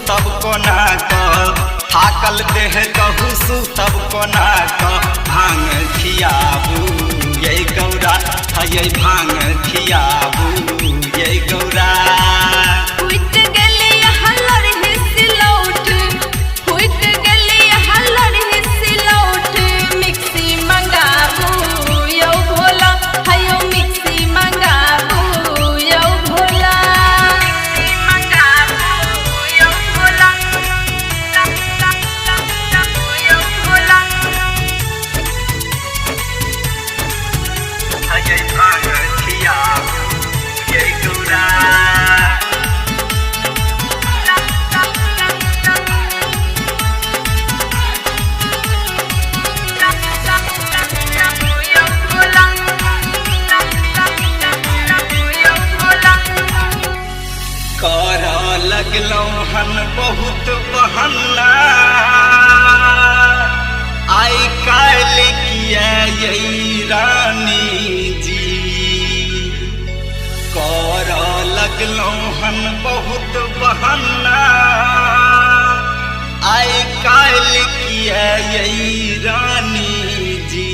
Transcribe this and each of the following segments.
सुतब कोना थाकल देह कहू सुतब कोना भांग खियाबू ये गौरा ये भांग खियाबू ये गौरा। लगलौं हन बहुत बहन्ना आई काल किया यही रानी जी कर लगलौं हन बहुत बहन्ना आई काल किया यही रानी जी।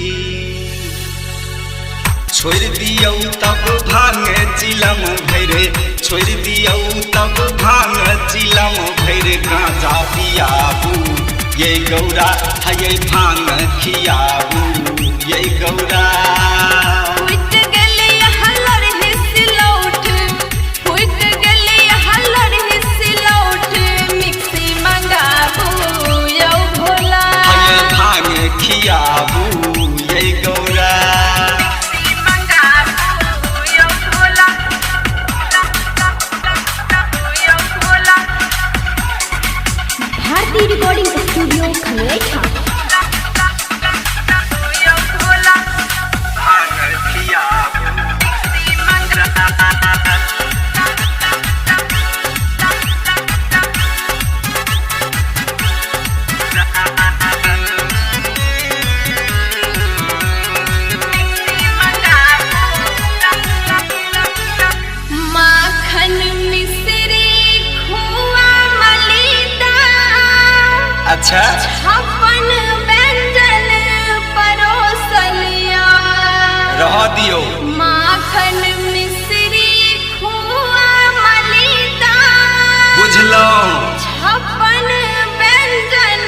छोड़ दियौ तब भांग चिलम भैरे छोड़ दियौ तब भांग चिलम भैरे गांजा पियाबू ये गौरा ये भांग खियाबू ये गौरा। खियाबू ये गौरा। भारती रिकॉर्डिंग स्टूडियो खमेठा। अच्छा छप्पन व्यंजन परोसलिया रह दियो माखन मिश्री खोआ मलिदा बुझलो छप्पन व्यंजन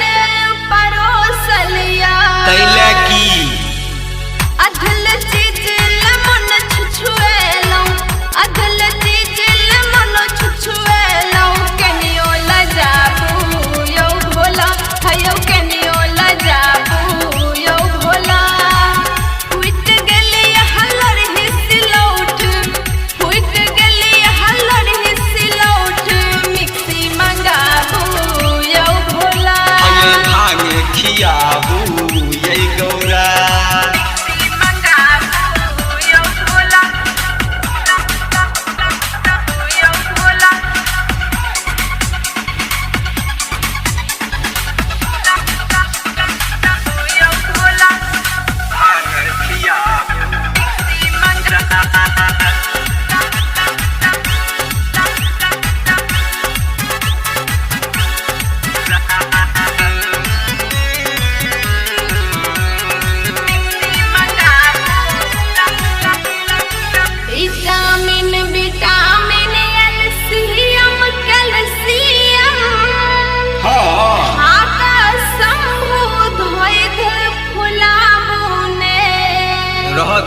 परोसलिया तैले की अधल चीज लमन छुछुएलो अधल चीज लमन छुछुएलो कनियो लजाबू यो भोला हयो कनियो लजाबू यो भोला। फुट गेली हलर हिसलौठ फुट गेली हलर हिसलौठ मिक्सी मंगाबू यो भोला। ये भांग खियाबू ये गौरा।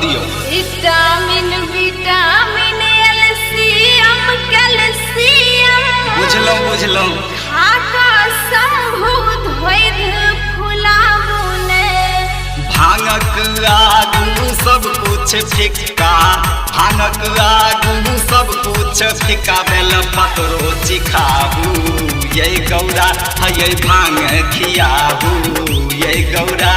दियो विटामिन विटामिन कैल्शियम कैल्शियम बुझलो बुझलो खाका संभूत होइध फुलाबुने। भांगक आगू सब कुछ फिक्का भांगक आगू सब कुछ फिक्का बेल पतरो चिखाबू ये गौरा ये भांग खियाबू ये गौरा।